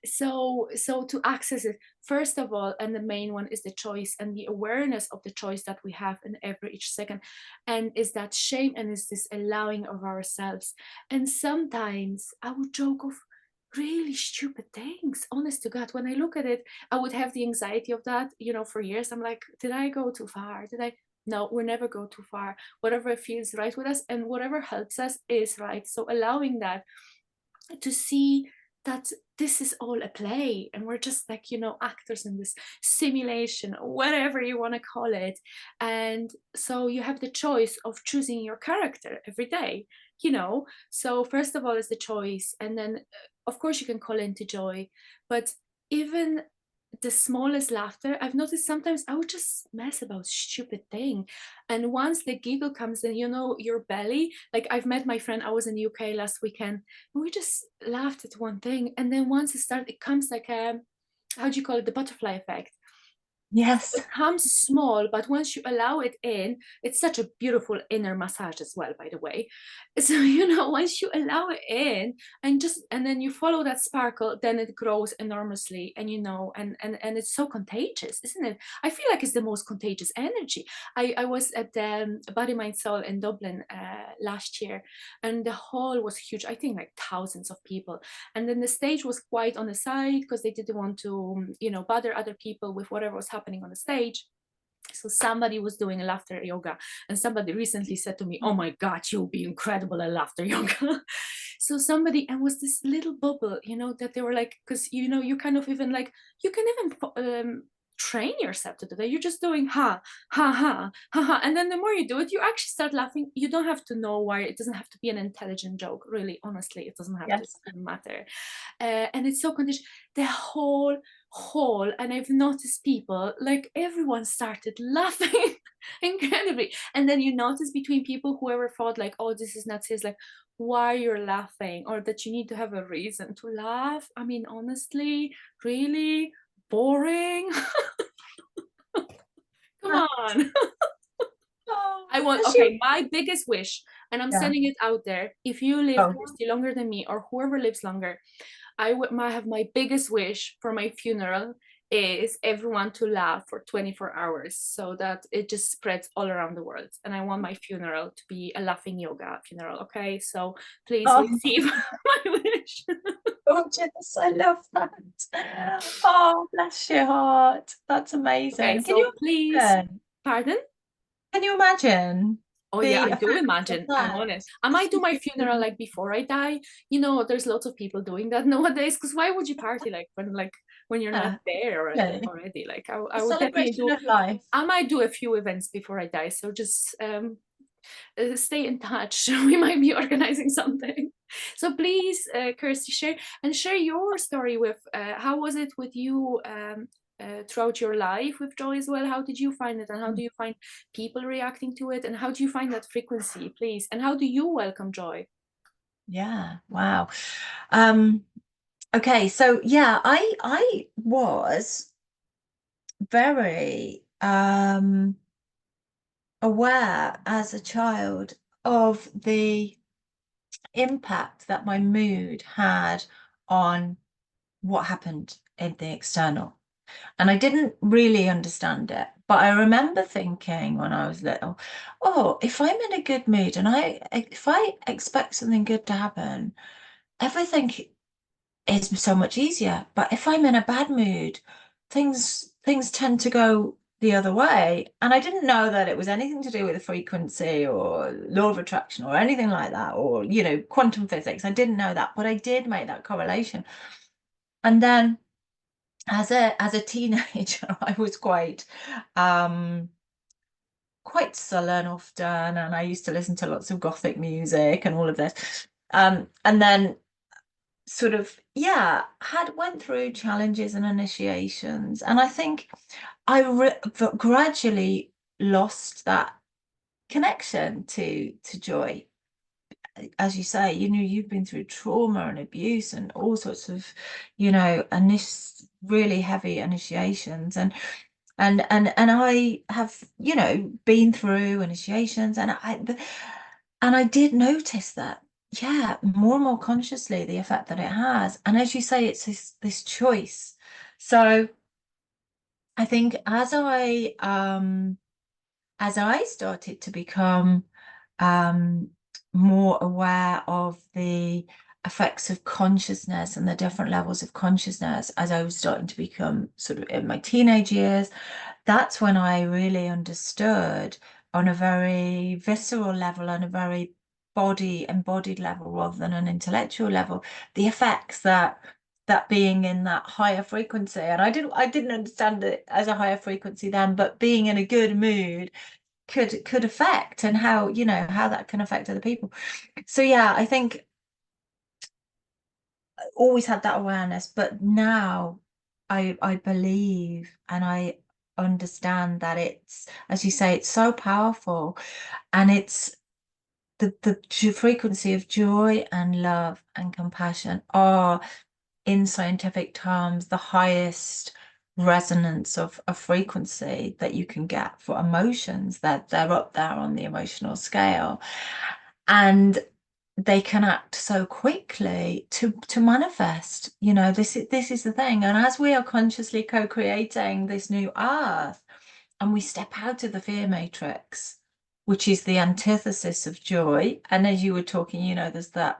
Speaker 1: So to access it, first of all, and the main one is the choice and the awareness of the choice that we have in every each second, and is that shame, and is this allowing of ourselves. And sometimes I would joke of really stupid things, honest to God. When I look at it, I would have the anxiety of that, you know, for years. I'm like, did I go too far? Did I? No, we never go too far. Whatever feels right with us and whatever helps us is right. So allowing that, to see that this is all a play, and we're just like, you know, actors in this simulation, or whatever you want to call it. And so you have the choice of choosing your character every day, you know. So first of all is the choice, and then of course you can call into joy. But even the smallest laughter, I've noticed sometimes I would just mess about stupid thing. And once the giggle comes in, you know, your belly, like, I've met my friend, I was in the UK last weekend, and we just laughed at one thing. And then once it starts, it comes like a, how do you call it? The butterfly effect.
Speaker 2: Yes.
Speaker 1: It comes small, but once you allow it in, it's such a beautiful inner massage as well, by the way. So, you know, once you allow it in, and then you follow that sparkle, then it grows enormously. And you know, and it's so contagious, isn't it? I feel like it's the most contagious energy. I was at the Body Mind Soul in Dublin last year, and the hall was huge. I think like thousands of people. And then the stage was quite on the side because they didn't want to, you know, bother other people with whatever was happening on the stage. So somebody was doing a laughter yoga, and somebody recently said to me, oh my God, you'll be incredible at laughter yoga. So somebody, and was this little bubble, that they were like, because you kind of even like, you can even train yourself to do that. You're just doing ha ha ha ha ha, and then the more you do it, you actually start laughing. You don't have to know why. It doesn't have to be an intelligent joke, really. Honestly, it doesn't have to
Speaker 2: Yes.
Speaker 1: even matter. And it's so conditioned. The whole hall, and I've noticed people, like everyone started laughing incredibly. And then you notice between people, whoever thought like, oh, this is not serious, like, why you're laughing, or that you need to have a reason to laugh. I mean, honestly, really boring. Come on.
Speaker 2: Oh,
Speaker 1: I want,
Speaker 2: as you,
Speaker 1: okay, my biggest wish, and I'm
Speaker 2: yeah.
Speaker 1: sending it out there. If you live,
Speaker 2: Oh,
Speaker 1: Kirsty, longer than me, or whoever lives longer, I would might have my biggest wish for my funeral is everyone to laugh for 24 hours, so that it just spreads all around the world. And I want my funeral to be a laughing yoga funeral. Okay, so please
Speaker 2: oh,
Speaker 1: receive my wish.
Speaker 2: gorgeous. I love that. Oh, bless your heart. That's
Speaker 1: Okay,
Speaker 2: amazing.
Speaker 1: so please,
Speaker 2: Imagine?
Speaker 1: pardon?
Speaker 2: Can you imagine
Speaker 1: Oh yeah,
Speaker 2: the
Speaker 1: I do
Speaker 2: effects of
Speaker 1: imagine. I'm
Speaker 2: that?
Speaker 1: on it. I might do my funeral like before I die. There's lots of people doing that nowadays. Because why would you party when you're not
Speaker 2: Yeah,
Speaker 1: there
Speaker 2: okay.
Speaker 1: already? Like
Speaker 2: A
Speaker 1: I would definitely
Speaker 2: celebration
Speaker 1: do.
Speaker 2: of life.
Speaker 1: I might do a few events before I die. So just stay in touch. We might be organizing something. So please, Kirsty, share your story with. How was it with you? Throughout your life with joy as well, how did you find it, and how do you find people reacting to it, and how do you find that frequency, please, and how do you welcome joy?
Speaker 2: Yeah, wow. Um, okay, so yeah, I was very aware as a child of the impact that my mood had on what happened in the external. And I didn't really understand it. But I remember thinking when I was little, oh, if I'm in a good mood and if I expect something good to happen, everything is so much easier. But if I'm in a bad mood, things tend to go the other way. And I didn't know that it was anything to do with the frequency or law of attraction or anything like that, or quantum physics. I didn't know that, but I did make that correlation. And then as a teenager, I was quite sullen often, and I used to listen to lots of gothic music and all of this. And then sort of, yeah, had went through challenges and initiations, and I think gradually lost that connection to joy. As you say, you've been through trauma and abuse and all sorts of, really heavy initiations, and I have, been through initiations, and I did notice that, yeah, more and more consciously the effect that it has. And as you say, it's this choice. So I think as I started to become um, more aware of the effects of consciousness and the different levels of consciousness, as I was starting to become sort of in my teenage years, that's when I really understood on a very visceral level and a very body embodied level rather than an intellectual level, the effects that being in that higher frequency. And I didn't understand it as a higher frequency then, but being in a good mood could affect, and how that can affect other people. So yeah, I think I always had that awareness, but now I believe and I understand that it's, as you say, it's so powerful, and it's the frequency of joy and love and compassion are, in scientific terms, the highest resonance of a frequency that you can get for emotions, that they're up there on the emotional scale, and they can act so quickly to manifest. This is the thing. And as we are consciously co-creating this new earth, and we step out of the fear matrix, which is the antithesis of joy, and as you were talking, there's that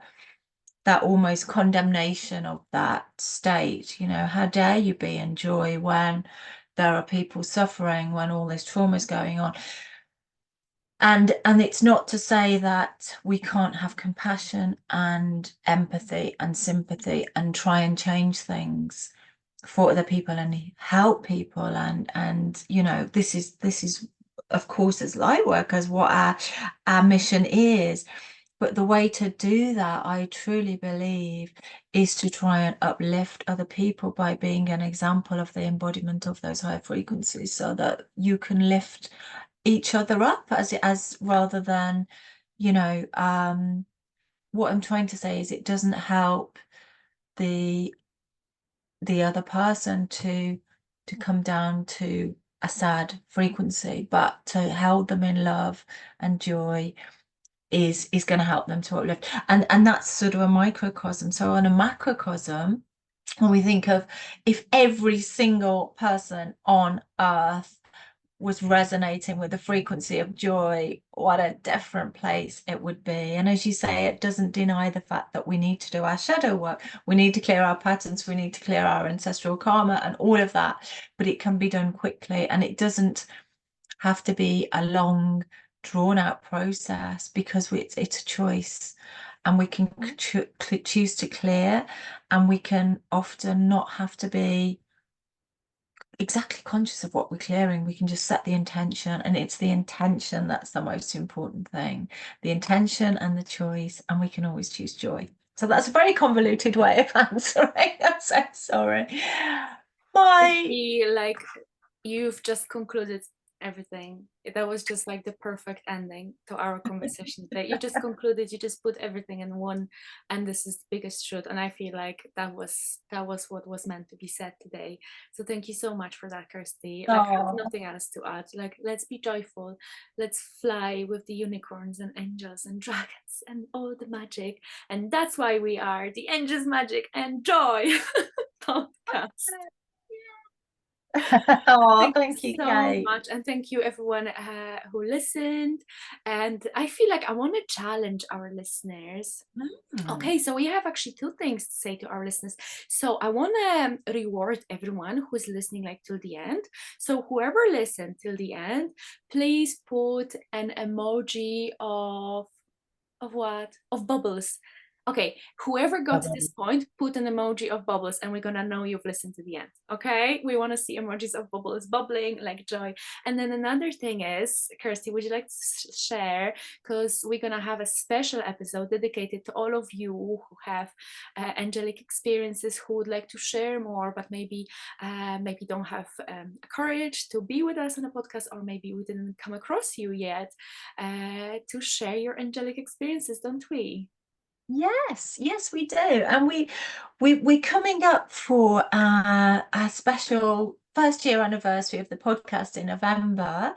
Speaker 2: almost condemnation of that state. How dare you be in joy when there are people suffering, when all this trauma is going on. And it's not to say that we can't have compassion and empathy and sympathy and try and change things for other people and help people, and this is of course as light workers what our mission is. But the way to do that, I truly believe, is to try and uplift other people by being an example of the embodiment of those high frequencies, so that you can lift each other up as rather than, what I'm trying to say is it doesn't help the other person to come down to a sad frequency, but to hold them in love and joy is going to help them to uplift. And that's sort of a microcosm. So on a macrocosm, when we think of, if every single person on earth was resonating with the frequency of joy, what a different place it would be. And as you say, it doesn't deny the fact that we need to do our shadow work. We need to clear our patterns. We need to clear our ancestral karma and all of that. But it can be done quickly, and it doesn't have to be a long, drawn out process, because it's a choice, and we can choose to clear, and we can often not have to be exactly conscious of what we're clearing. We can just set the intention, and it's the intention that's the most important thing, the intention and the choice, and we can always choose joy. So that's a very convoluted way of answering. I'm so sorry.
Speaker 1: I
Speaker 2: My
Speaker 1: feel like you've just concluded everything. That was just like the perfect ending to our conversation today. You just concluded, you just put everything in one, and this is the biggest truth. And I feel like that was what was meant to be said today. So thank you so much for that, Kirsty. Like, I have
Speaker 2: oh,
Speaker 1: nothing else to add. Like, let's be joyful. Let's fly with the unicorns and angels and dragons and all the magic. And that's why we are the Angels, Magic and Joy podcast.
Speaker 2: oh,
Speaker 1: Thank you
Speaker 2: thank you,
Speaker 1: so
Speaker 2: Kate.
Speaker 1: much. And thank you, everyone who listened. And I feel like I want to challenge our listeners.
Speaker 2: Mm.
Speaker 1: Okay, so we have actually two things to say to our listeners. So I want to reward everyone who's listening like till the end. So whoever listened till the end, please put an emoji of what? Of bubbles. Okay, whoever got to this point, put an emoji of bubbles, and we're gonna know you've listened to the end. Okay, we want to see emojis of bubbles bubbling like joy. And then another thing is, Kirsty, would you like to share? Because we're gonna have a special episode dedicated to all of you who have angelic experiences, who would like to share more, but maybe don't have courage to be with us on a podcast, or maybe we didn't come across you yet to share your angelic experiences, don't we?
Speaker 2: Yes, we do. And we're coming up for our special first year anniversary of the podcast in November.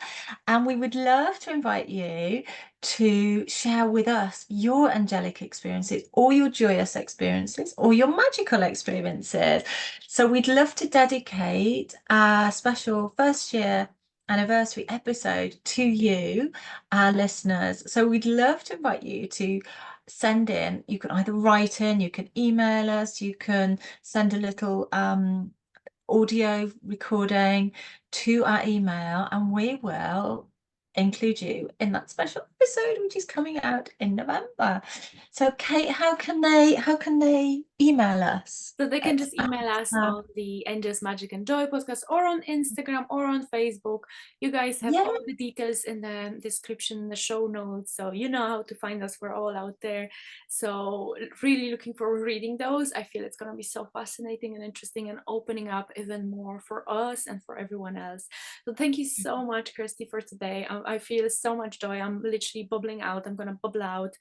Speaker 2: And we would love to invite you to share with us your angelic experiences, or your joyous experiences, or your magical experiences. So we'd love to dedicate our special first year anniversary episode to you, our listeners. So we'd love to invite you to send in. You can either write in, you can email us, you can send a little audio recording to our email, and we will include you in that special episode, which is coming out in November. So Kate, how can they email us?
Speaker 1: So they can just email us on the Angels, Magic and Joy podcast, or on Instagram, or on Facebook. You guys have
Speaker 2: Yeah.
Speaker 1: all the details in the description, the show notes. So you know how to find us. We're all out there. So really looking forward to reading those. I feel it's going to be so fascinating and interesting, and opening up even more for us and for everyone else. So thank you so much, Kirsty, for today. I feel so much joy. I'm literally bubbling out. I'm going to bubble out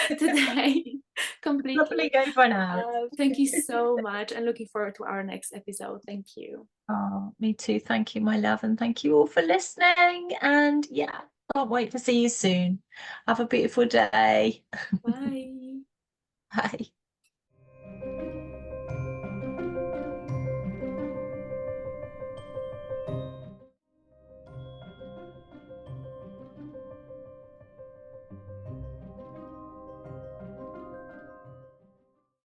Speaker 1: today
Speaker 2: Lovely
Speaker 1: completely.
Speaker 2: going out.
Speaker 1: Thank you so much, and looking forward to our next episode. Thank you.
Speaker 2: Oh, me too. Thank you, my love, and thank you all for listening. And yeah, can't wait to see you soon. Have a beautiful day.
Speaker 1: Bye.
Speaker 2: Bye.